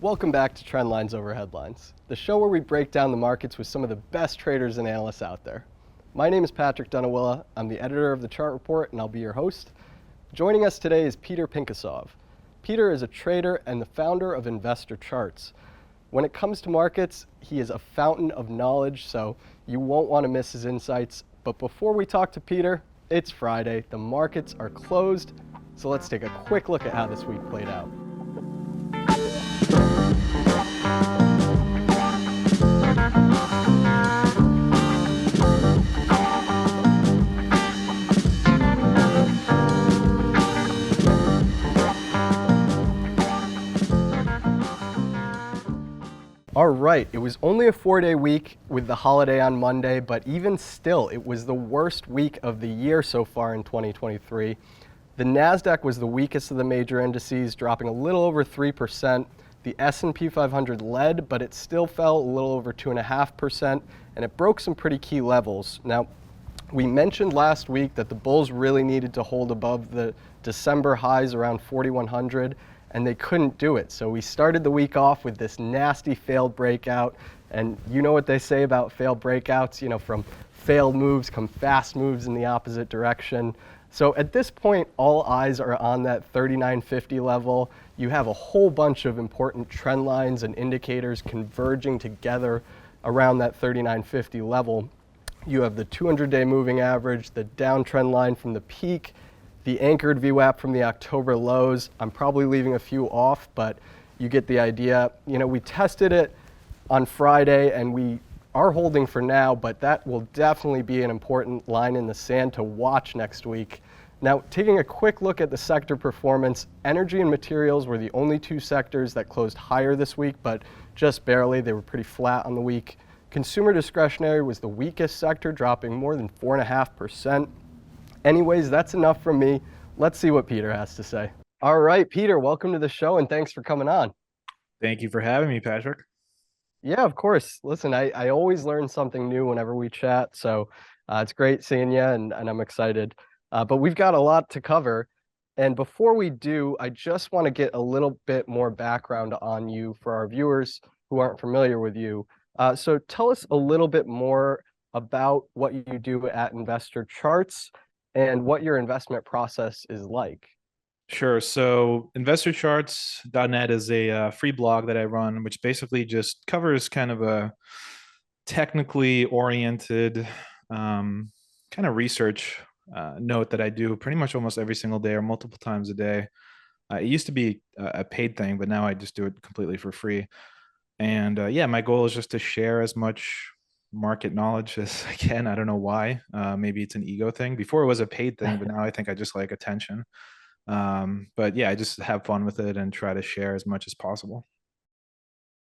Welcome back to Trendlines over Headlines, the show where we break down the markets with some of the best traders and analysts out there. My name is Patrick Dunawilla. I'm the editor of the Chart Report, and I'll be your host. Joining us today is Petr Pinkhasov. Peter is a trader and the founder of Investor Charts. When it comes to markets, he is a fountain of knowledge, so you won't want to miss his insights. But before we talk to Peter, it's Friday, the markets are closed, so let's take a quick look at how this week played out. All right, it was only a 4-day week with the holiday on Monday, but even still, it was the worst week of the year so far in 2023. The NASDAQ was the weakest of the major indices, dropping a little over 3%. The S&P 500 led, but it still fell a little over 2.5%, and it broke some pretty key levels. Now, we mentioned last week that the bulls really needed to hold above the December highs around 4,100, and they couldn't do it. So we started the week off with this nasty failed breakout, and you know what they say about failed breakouts, from failed moves come fast moves in the opposite direction. So at this point, all eyes are on that 3950 level. You have a whole bunch of important trend lines and indicators converging together around that 3950 level. You have the 200-day moving average, the downtrend line from the peak, the anchored VWAP from the October lows. I'm probably leaving a few off, but you get the idea. We tested it on Friday and we are holding for now, but that will definitely be an important line in the sand to watch next week. Now, taking a quick look at the sector performance, energy and materials were the only two sectors that closed higher this week, but just barely. They were pretty flat on the week. Consumer discretionary was the weakest sector, dropping more than 4.5%. Anyways, that's enough from me. Let's see what Peter has to say. All right, Peter, welcome to the show and thanks for coming on. Thank you for having me, Patrick. Yeah, of course. Listen, I always learn something new whenever we chat, so it's great seeing you and I'm excited. But we've got a lot to cover. And before we do, I just want to get a little bit more background on you for our viewers who aren't familiar with you. So tell us a little bit more about what you do at Investor Charts and what your investment process is like. Sure. So investorcharts.net is a free blog that I run, which basically just covers kind of a technically oriented kind of research note that I do pretty much almost every single day or multiple times a day. It used to be a paid thing, but now I just do it completely for free. And yeah, my goal is just to share as much market knowledge as I can. I don't know why. Maybe it's an ego thing. Before it was a paid thing, but now I think I just like attention. But yeah, I just have fun with it and try to share as much as possible.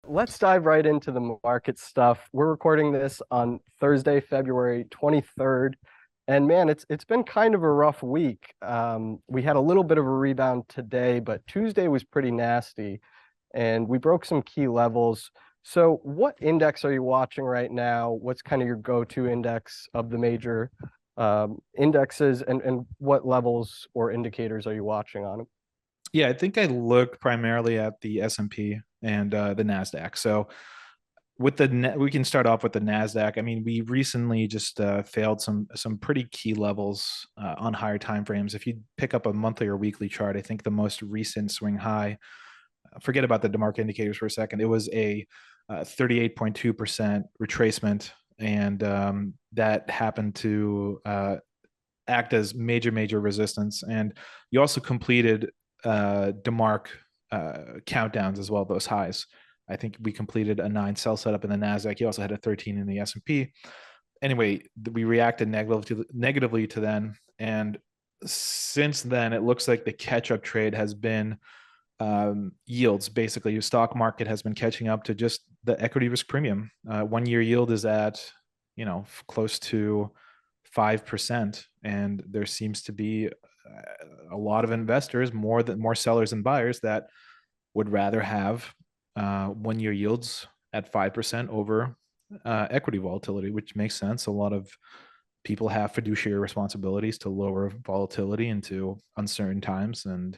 Let's dive right into the market stuff. We're recording this on Thursday, February 23rd. And man, it's been kind of a rough week. We had a little bit of a rebound today, but Tuesday was pretty nasty and we broke some key levels. So what index are you watching right now? What's kind of your go-to index of the major indexes, and what levels or indicators are you watching on them? Yeah, I think I look primarily at the S&P and the NASDAQ. So with we can start off with the NASDAQ. I mean, we recently just failed some pretty key levels on higher time frames. If you pick up a monthly or weekly chart, I think the most recent swing high, forget about the market indicators for a second, it was a 38.2% retracement, and that happened to act as major resistance. And you also completed DeMark countdowns as well, those highs. I think we completed a 9 sell setup in the NASDAQ. You also had a 13 in the S&P. Anyway, we reacted negatively to then. And since then, it looks like the catch-up trade has been yields. Basically, your stock market has been catching up to just the equity risk premium. 1-year yield is at, close to 5%. And there seems to be a lot of investors, more sellers than buyers, that would rather have 1-year yields at 5% over equity volatility, which makes sense. A lot of people have fiduciary responsibilities to lower volatility into uncertain times. And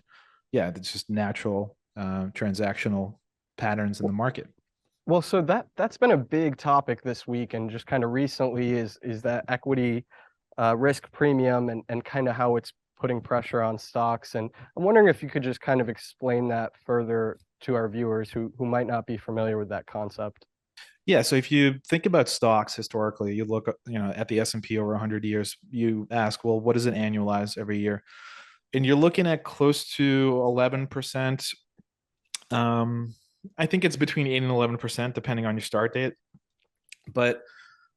yeah, it's just natural transactional patterns in the market. Well, so that's been a big topic this week and just kind of recently is that equity risk premium and kind of how it's putting pressure on stocks. And I'm wondering if you could just kind of explain that further to our viewers who might not be familiar with that concept. Yeah, so if you think about stocks historically, you look, at the S&P over 100 years, you ask, well, what does it annualize every year? And you're looking at close to 11%. I think it's between 8 and 11%, depending on your start date. But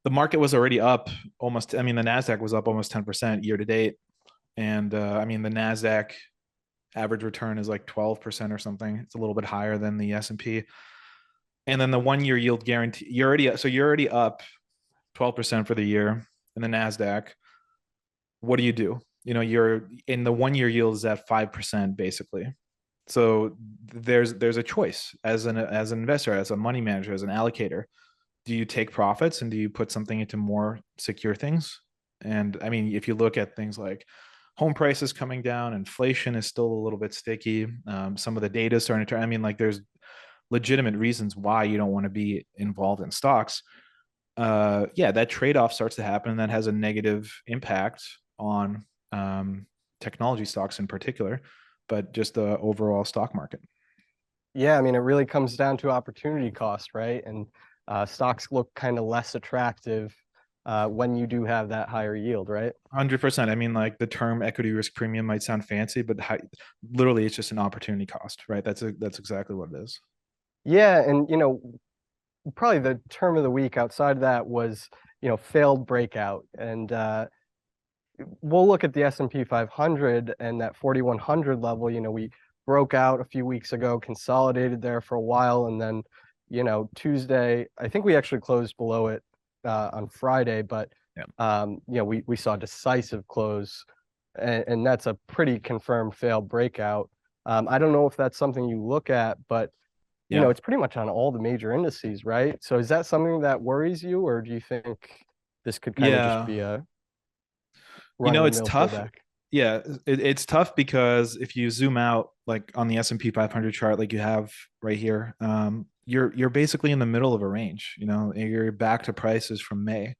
the market was already up almost, I mean, the NASDAQ was up almost 10% year to date. And I mean, the NASDAQ average return is like 12% or something. It's a little bit higher than the S&P. And then the 1 year yield guarantee, you're already up 12% for the year in the NASDAQ. What do? You're in the 1 year yield is at 5% basically. So there's a choice as an investor, as a money manager, as an allocator. Do you take profits and do you put something into more secure things? And I mean, if you look at things like home prices coming down, inflation is still a little bit sticky. Some of the data is starting to turn. I mean, like there's legitimate reasons why you don't want to be involved in stocks. Yeah, that trade-off starts to happen, and that has a negative impact on technology stocks in particular, but just the overall stock market. Yeah, I mean, it really comes down to opportunity cost, right? And stocks look kind of less attractive when you do have that higher yield, right? 100%. I mean, like the term equity risk premium might sound fancy, but literally it's just an opportunity cost, right? That's exactly what it is. Yeah, and probably the term of the week outside of that was, failed breakout. And we'll look at the S&P 500 and that 4,100 level. We broke out a few weeks ago, consolidated there for a while, and then, Tuesday, I think we actually closed below it on Friday, but Yeah. we saw a decisive close, and that's a pretty confirmed failed breakout. I don't know if that's something you look at, but Yeah. it's pretty much on all the major indices, right? So is that something that worries you, or do you think this could kind of just Yeah. be a run-of-the-mill It's tough. pullback? Yeah, it's tough because if you zoom out, like on the S&P 500 chart, like you have right here, you're basically in the middle of a range. You're back to prices from May.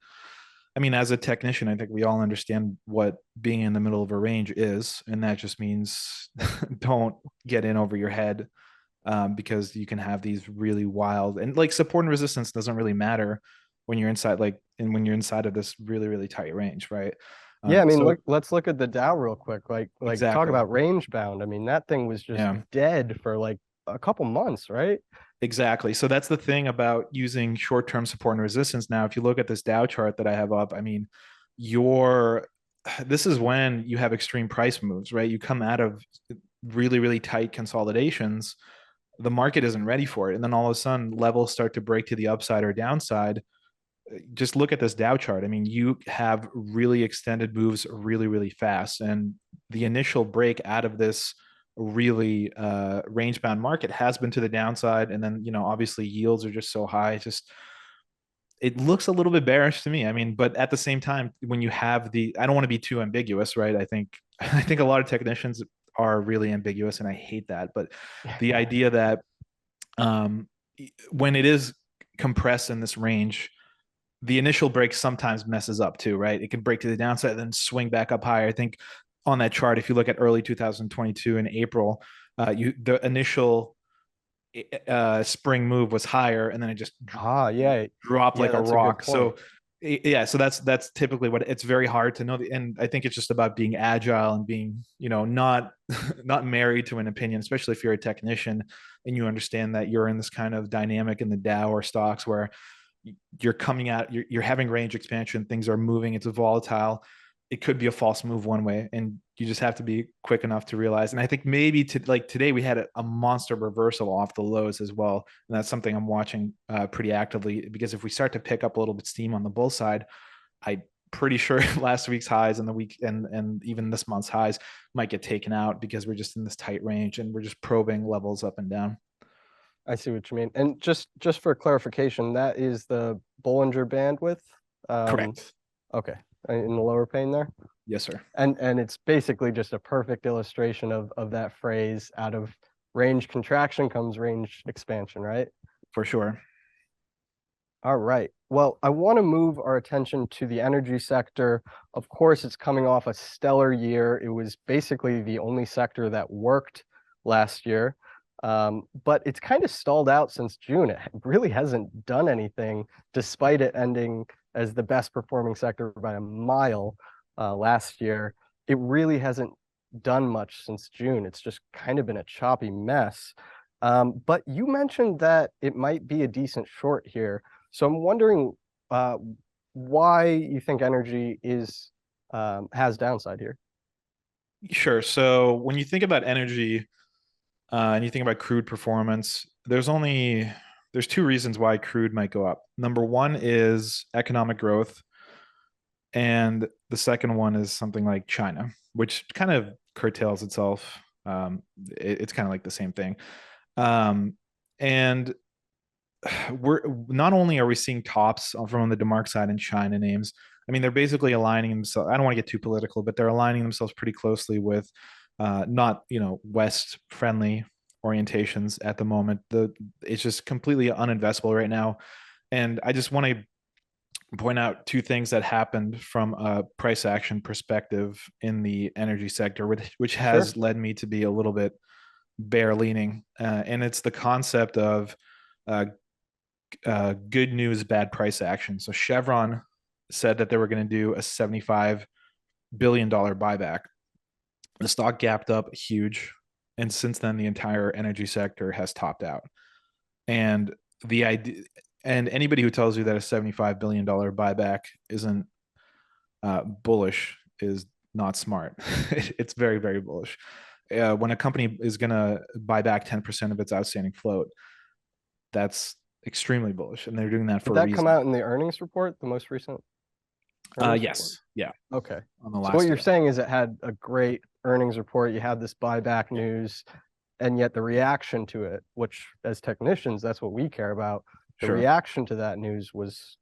I mean, as a technician, I think we all understand what being in the middle of a range is, and that just means don't get in over your head, because you can have these really wild, and like support and resistance doesn't really matter when you're inside, when you're inside of this really really tight range, right? Yeah, I mean, So let's look at the Dow real quick. Like talk exactly. about range bound. I mean, that thing was just Yeah. dead for like a couple months, right? Exactly. So that's the thing about using short-term support and resistance. Now, if you look at this Dow chart that I have up, I mean, your this is when you have extreme price moves, right? You come out of really, really tight consolidations, the market isn't ready for it. And then all of a sudden, levels start to break to the upside or downside. Just look at this Dow chart. I mean, you have really extended moves really, really fast. And the initial break out of this really range bound market has been to the downside. And then, obviously yields are just so high. It looks a little bit bearish to me. I mean, but at the same time, when you have I don't want to be too ambiguous, right? I think a lot of technicians are really ambiguous, and I hate that. But the idea that um, when it is compressed in this range, the initial break sometimes messes up too, right? It can break to the downside, then swing back up higher. I think on that chart, if you look at early 2022 in April, the initial spring move was higher, and then it just Yeah. dropped Yeah, like a that's a good rock. point. So yeah, so that's typically what it's very hard to know. And I think it's just about being agile and being, not not married to an opinion, especially if you're a technician and you understand that you're in this kind of dynamic in the Dow or stocks where you're coming out, you're having range expansion, things are moving, it's volatile. It could be a false move one way, and you just have to be quick enough to realize. And I think maybe today we had a monster reversal off the lows as well, and that's something I'm watching pretty actively, because if we start to pick up a little bit steam on the bull side, I'm pretty sure last week's highs and the week and even this month's highs might get taken out, because we're just in this tight range and we're just probing levels up and down. I see what you mean. And just for clarification, that is the Bollinger Bandwidth. Um, Correct. okay, in the lower pane there. Yes, sir. And it's basically just a perfect illustration of that phrase out of range contraction comes range expansion, right? for sure. All right. Well, I want to move our attention to the energy sector. Of course, it's coming off a stellar year. It was basically the only sector that worked last year. But it's kind of stalled out since June. It really hasn't done anything, despite it ending as the best performing sector by a mile last year. It really hasn't done much since June. It's just kind of been a choppy mess. But you mentioned that it might be a decent short here. So I'm wondering uh, why you think energy is has downside here. Sure. So when you think about energy and you think about crude performance, there's two reasons why crude might go up. Number one is economic growth, and the second one is something like China, which kind of curtails itself. It's kind of like the same thing. And we're not only are we seeing tops from the DeMark side and China names. I mean, they're basically aligning themselves. I don't want to get too political, but they're aligning themselves pretty closely with not West friendly orientations at the moment. It's just completely uninvestable right now. And I just want to point out two things that happened from a price action perspective in the energy sector, which Sure. has led me to be a little bit bear leaning. And it's the concept of uh, good news, bad price action. So Chevron said that they were going to do a $75 billion buyback. The stock gapped up huge. And since then, the entire energy sector has topped out. And the idea, and anybody who tells you that a $75 billion buyback isn't bullish is not smart. It's very, very bullish. When a company is going to buy back 10% of its outstanding float, that's extremely bullish. And they're doing that Did for a that come reason. out in the earnings report, the most recent earnings report? Yes. Yeah. Okay. On the So what last you're day. saying is it had a great earnings report, you had this buyback Yeah. news, and yet the reaction to it, which as technicians, that's what we care about, the Sure. reaction to that news was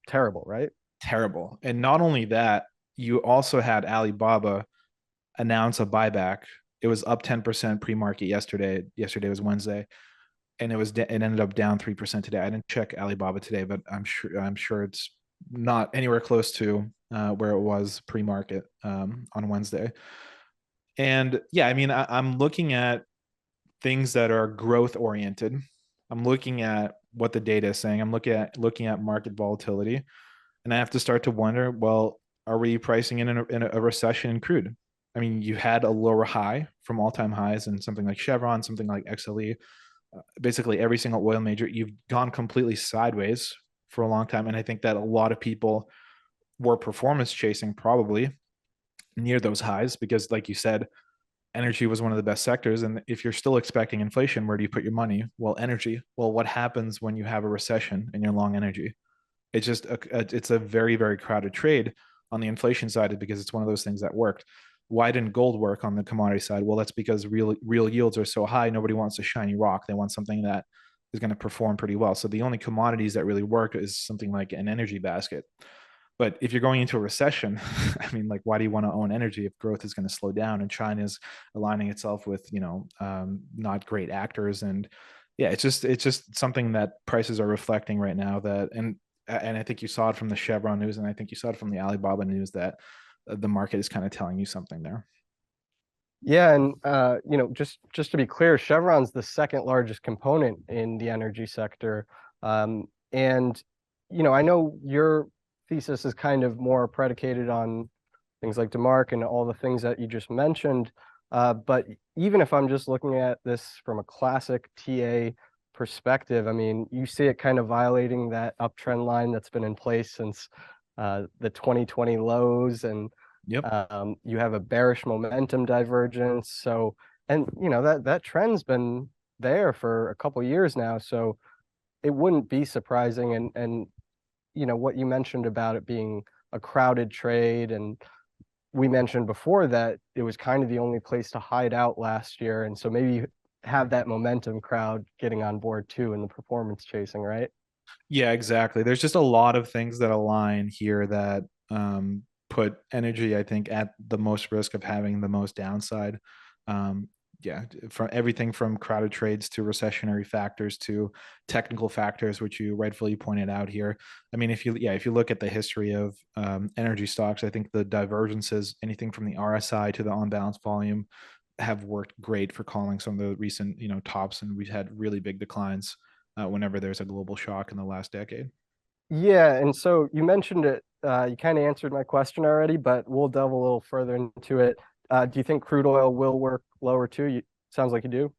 terrible, right? Terrible. And not only that, you also had Alibaba announce a buyback. It was up 10% pre-market yesterday. Yesterday was Wednesday, and it ended up down 3% today. I didn't check Alibaba today, but I'm sure it's not anywhere close to where it was pre-market on Wednesday. And yeah, I mean, I'm looking at things that are growth oriented. I'm looking at what the data is saying. I'm looking at market volatility, and I have to start to wonder, well, are we pricing in a recession in crude? I mean, you had a lower high from all-time highs in something like Chevron, something like XLE, basically every single oil major. You've gone completely sideways for a long time, and I think that a lot of people were performance chasing probably near those highs because, like you said, energy was one of the best sectors. And if you're still expecting inflation, where do you put your money? Well, energy. Well, what happens when you have a recession and you're long energy? It's a very, very crowded trade on the inflation side because it's one of those things that worked. Why didn't gold work on the commodity side? Well, that's because real yields are so high. Nobody wants a shiny rock. They want something that is going to perform pretty well. So the only commodities that really work is something like an energy basket. But if you're going into a recession, I mean, like, why do you want to own energy if growth is going to slow down and China's aligning itself with, not great actors? And yeah, it's just something that prices are reflecting right now. And I think you saw it from the Chevron news, and I think you saw it from the Alibaba news that the market is kind of telling you something there. Yeah, and just to be clear, Chevron's the second largest component in the energy sector. And I know your thesis is kind of more predicated on things like DeMark and all the things that you just mentioned. But even if I'm just looking at this from a classic TA perspective, I mean, you see it kind of violating that uptrend line that's been in place since the 2020 lows, and Yep. you have a bearish momentum divergence. So, and that trend's been there for a couple years now. So it wouldn't be surprising. And what you mentioned about it being a crowded trade, and we mentioned before that it was kind of the only place to hide out last year. And so maybe you have that momentum crowd getting on board too in the performance chasing, right? Yeah, exactly. There's just a lot of things that align here that put energy, I think, at the most risk of having the most downside. Um, yeah, from everything from crowded trades to recessionary factors to technical factors, which you rightfully pointed out here. I mean, if you look at the history of energy stocks, I think the divergences, anything from the RSI to the on balance volume, have worked great for calling some of the recent tops, and we've had really big declines whenever there's a global shock in the last decade. Yeah, and so you mentioned it. You kind of answered my question already, but we'll delve a little further into it. Do you think crude oil will work lower too? Sounds like you do.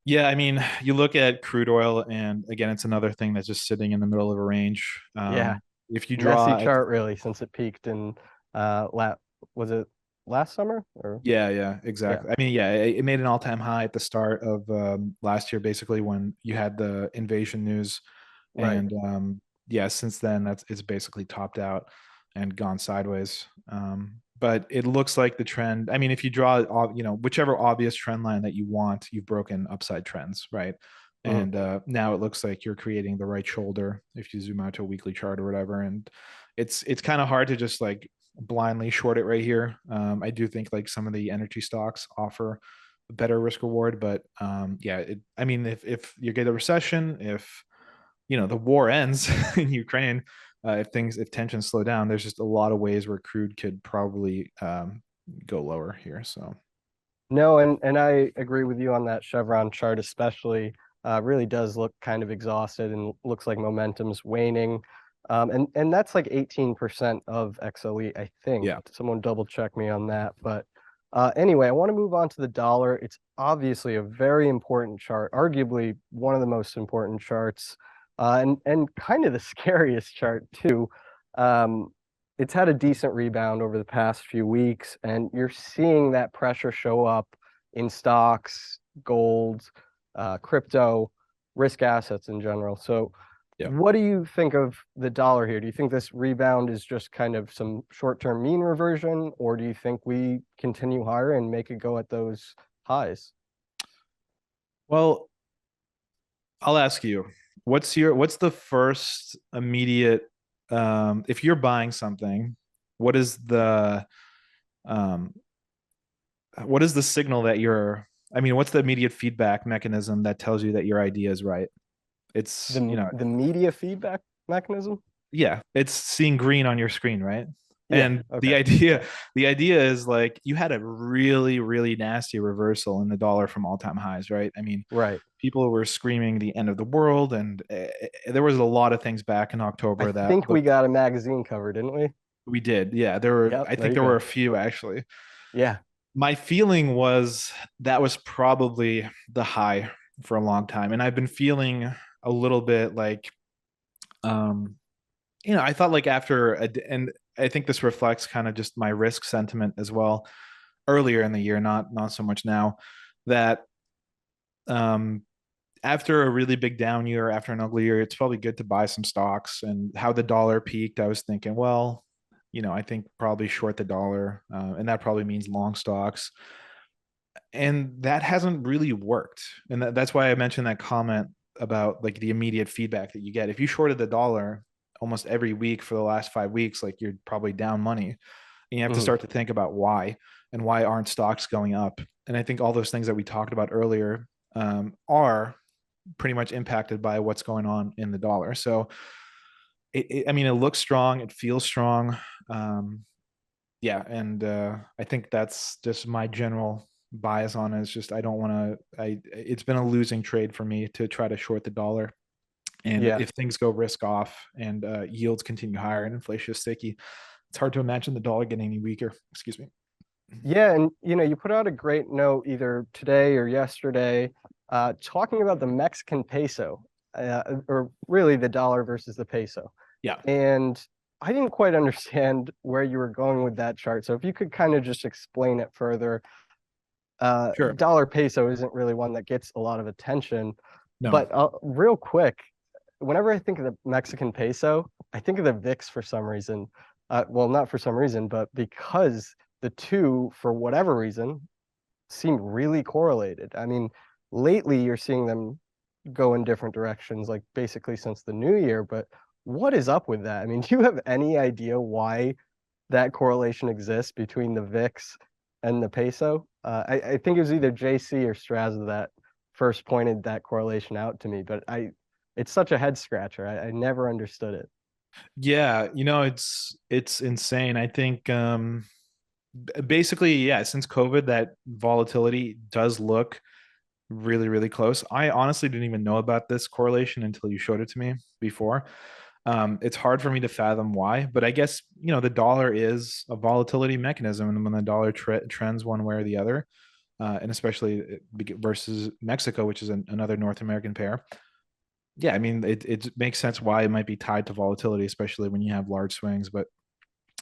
Yeah, I mean, you look at crude oil, and again, it's another thing that's just sitting in the middle of a range. Yeah, If you messy draw, chart really since it peaked in was it last summer or yeah, yeah, exactly. I mean, yeah, it made an all-time high at the start of last year, basically when you had the invasion news, right. and yeah, since then it's basically topped out and gone sideways. But it looks like the trend. I mean, if you draw, whichever obvious trend line that you want, you've broken upside trends, right? Mhm. And now it looks like you're creating the right shoulder if you zoom out to a weekly chart or whatever. And it's kind of hard to just like blindly short it right here. I do think like some of the energy stocks offer a better risk reward, but yeah, I mean, if you get a recession, if the war ends in Ukraine, if tensions slow down, there's just a lot of ways where crude could probably go lower here. So No, and I agree with you on that Chevron chart, especially. Really does look kind of exhausted and looks like momentum's waning. And that's like 18% of XLE, I think. yeah, Someone double check me on that. But anyway, I want to move on to the dollar. It's obviously a very important chart, arguably one of the most important charts, and kind of the scariest chart too. Um, it's had a decent rebound over the past few weeks, and you're seeing that pressure show up in stocks, gold, crypto, risk assets in general. So, yeah. what do you think of the dollar here? Do you think this rebound is just kind of some short-term mean reversion, or do you think we continue higher and make it go at those highs? Well, I'll ask you, what's the first immediate if you're buying something, what is the um signal that you're I mean, what's the immediate feedback mechanism that tells you that your idea is right? It's, The media feedback mechanism? yeah, it's seeing green on your screen, right? Yeah, And the okay. idea the idea is like you had a really really nasty reversal in the dollar from all-time highs, right? I mean, Right. people were screaming the end of the world, and there was a lot of things back in I October that think we looked. got a magazine cover, didn't we? We did, yeah, there were, Yep, I there think you there were a go. few actually. Yeah. My feeling was that was probably the high for a long time, and I've been feeling a little bit like um I thought like and I think this reflects kind of just my risk sentiment as well earlier in the year, not so much now, that um after a really big down year, after an ugly year, it's probably good to buy some stocks. And how the dollar peaked, I was thinking, well, I think probably short the dollar, and that probably means long stocks. And that hasn't really worked. And that's why I mentioned that comment about like the immediate feedback that you get. If you shorted the dollar almost every week for the last 5 weeks, like you're probably down money. And you have to Mhm. start to think about why, and why aren't stocks going up. And I think all those things that we talked about earlier are pretty much impacted by what's going on in the dollar. So I mean, it looks strong, it feels strong. Um, yeah, and I think that's just my general bias on it. It's just I don't want to. It's been a losing trade for me to try to short the dollar. And Yeah. if things go risk off and yields continue higher and inflation is sticky, it's hard to imagine the dollar getting any weaker. Excuse me. Yeah, and you put out a great note either today or yesterday, talking about the Mexican peso, or really the dollar versus the peso. Yeah, And I didn't quite understand where you were going with that chart. So if you could kind of just explain it further. sure. Dollar peso isn't really one that gets a lot of attention, No, but real quick, whenever I think of the Mexican peso, I think of the VIX for some reason. Well, not for some reason, but because the two, for whatever reason, seem really correlated. I mean, lately you're seeing them go in different directions, like basically since the new year. But what is up with that? I mean, do you have any idea why that correlation exists between the VIX and the peso. I think it was either JC or Straza that first pointed that correlation out to me, but it's such a head scratcher. I never understood it. Yeah, it's insane. I think basically, yeah, since COVID, that volatility does look really, really close. I honestly didn't even know about this correlation until you showed it to me before. It's hard for me to fathom why, but I guess the dollar is a volatility mechanism, and when the dollar trends one way or the other, and especially versus Mexico, which is another North American pair. Yeah, I mean, it makes sense why it might be tied to volatility, especially when you have large swings. But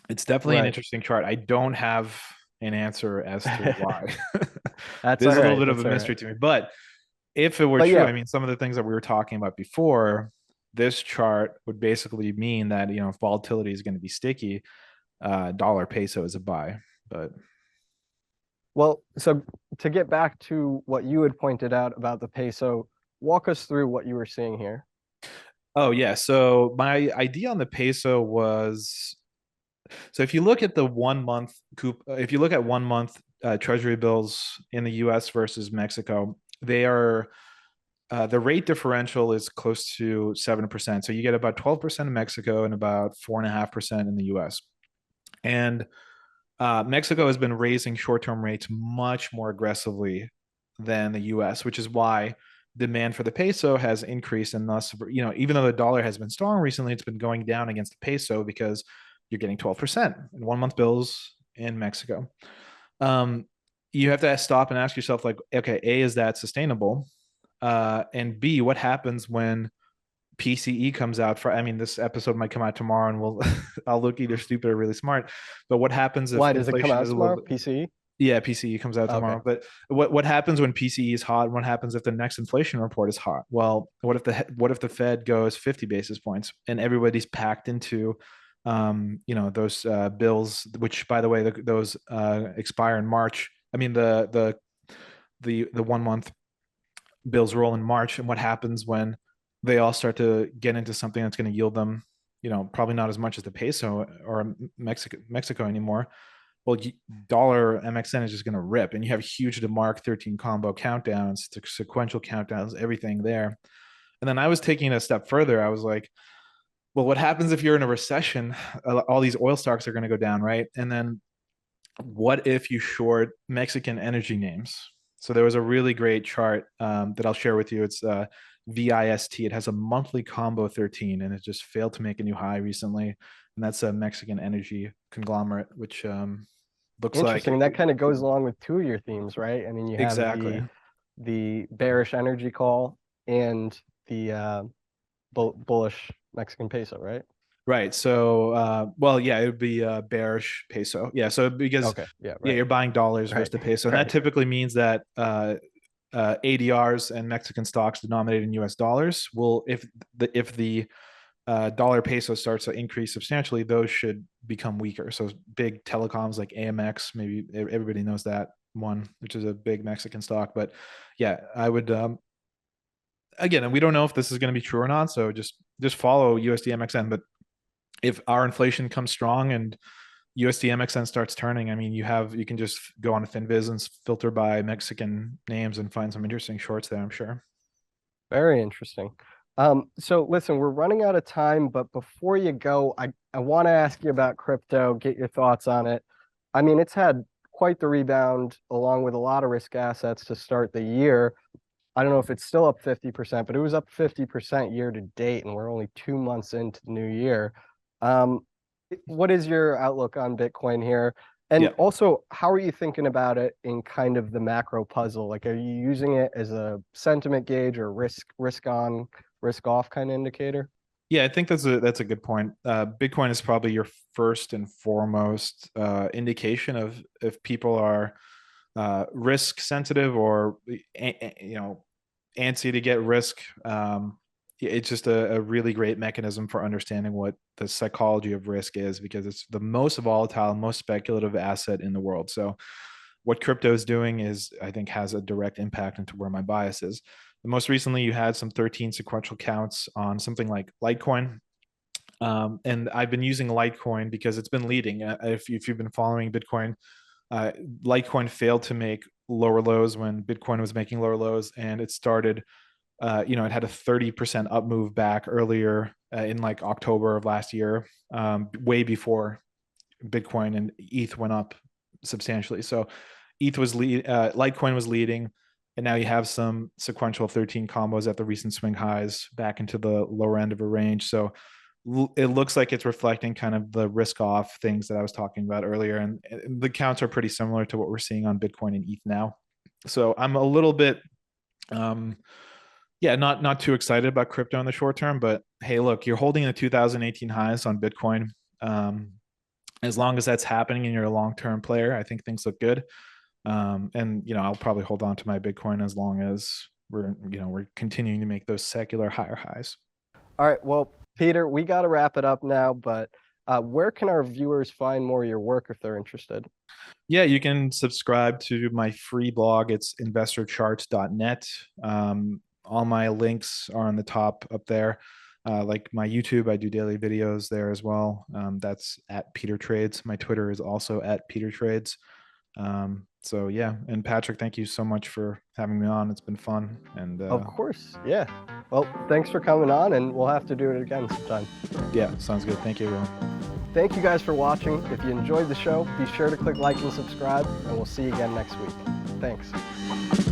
it's definitely an Right. interesting chart. I don't have an answer as to why. That's There's all a little right. bit of That's a all right. mystery to me. But if it were But true, yeah, I mean, some of the things that we were talking about before, this chart would basically mean that if volatility is going to be sticky, dollar peso is a buy. But well, so to get back to what you had pointed out about the peso, walk us through what you were seeing here. oh yeah, so my idea on the peso was, so if you look at the 1 month if you look at 1 month treasury bills in the US versus Mexico, they are the rate differential is close to 7%. So you get about 12% in Mexico and about 4.5% in the US. And Mexico has been raising short-term rates much more aggressively than the U.S., which is why demand for the peso has increased, and thus, even though the dollar has been strong recently, it's been going down against the peso because you're getting 12% in 1 month bills in Mexico. Um, you have to stop and ask yourself, like, okay, A, is that sustainable? And B, what happens when PCE comes out I mean, this episode might come out tomorrow and I'll look either stupid or really smart. But what happens if Why does it come inflation out is a little tomorrow? bit, PCE? yeah, PCE comes out Okay. tomorrow. But what happens when PCE is hot? And what happens if the next inflation report is hot? Well, what if the Fed goes 50 basis points and everybody's packed into those bills, which by the way, those expire in March. I mean the 1 month bills roll in March, and what happens when they all start to get into something that's going to yield them, probably not as much as the peso or Mexico anymore. Well, dollar MXN is just going to rip, and you have huge DeMark 13 combo countdowns, sequential countdowns, everything there. And then I was taking it a step further. I was like, well, what happens if you're in a recession? All these oil stocks are going to go down, right? And then what if you short Mexican energy names? So there was a really great chart that I'll share with you. It's VIST. It has a monthly combo 13, and it just failed to make a new high recently. And that's a Mexican energy conglomerate, which looks like Interesting. That kind of goes along with two of your themes, right? I mean, you have exactly the bearish energy call and the bullish Mexican peso, right? right. So, well, yeah, it would be bearish peso. Yeah. So because Okay. Yeah. yeah, Right. you're buying dollars versus Right. the peso, and that Right. typically means that ADRs and Mexican stocks denominated in US dollars will, if the dollar peso starts to increase substantially, those should become weaker. So big telecoms like AMX, maybe everybody knows that one, which is a big Mexican stock. But yeah, I would again, and we don't know if this is going to be true or not. So just follow USD MXN. But if our inflation comes strong and USD MXN starts turning, I mean, you can just go on FinViz and filter by Mexican names and find some interesting shorts there, I'm sure. Very interesting. So listen, we're running out of time, but before you go, I want to ask you about crypto, get your thoughts on it. I mean, it's had quite the rebound along with a lot of risk assets to start the year. I don't know if it's still up 50%, but it was up 50% year to date, and we're only 2 months into the new year. Um, what is your outlook on Bitcoin here? And Yeah. also, how are you thinking about it in kind of the macro puzzle? Like, are you using it as a sentiment gauge or risk on, risk off kind of indicator? Yeah, I think that's a good point. Bitcoin is probably your first and foremost indication of if people are risk sensitive or antsy to get risk. It's just a really great mechanism for understanding what the psychology of risk is, because it's the most volatile, most speculative asset in the world. So what crypto is doing is, I think, has a direct impact into where my bias is. Most recently, you had some 13 sequential counts on something like Litecoin. And I've been using Litecoin because it's been leading. If you've been following Bitcoin, Litecoin failed to make lower lows when Bitcoin was making lower lows, and it started, it had a 30% up move back earlier in like October of last year, way before Bitcoin and ETH went up substantially. So Litecoin was leading, and now you have some sequential 13 combos at the recent swing highs back into the lower end of a range. So it looks like it's reflecting kind of the risk off things that I was talking about earlier. And the counts are pretty similar to what we're seeing on Bitcoin and ETH now. So I'm a little bit, not too excited about crypto in the short term, but hey, look, you're holding the 2018 highs on Bitcoin. As long as that's happening and you're a long-term player, I think things look good. And I'll probably hold on to my Bitcoin as long as we're continuing to make those secular higher highs. All right, well, Peter, we got to wrap it up now, but where can our viewers find more of your work if they're interested? Yeah, you can subscribe to my free blog. It's investorcharts.net. All my links are on the top up there. Like my YouTube, I do daily videos there as well. That's at Peter Trades. My Twitter is also at Peter Trades. So yeah, and Patrick, thank you so much for having me on. It's been fun. And Of course, yeah. Well, thanks for coming on, and we'll have to do it again sometime. Yeah, sounds good. Thank you, everyone. Thank you guys for watching. If you enjoyed the show, be sure to click like and subscribe, and we'll see you again next week. Thanks.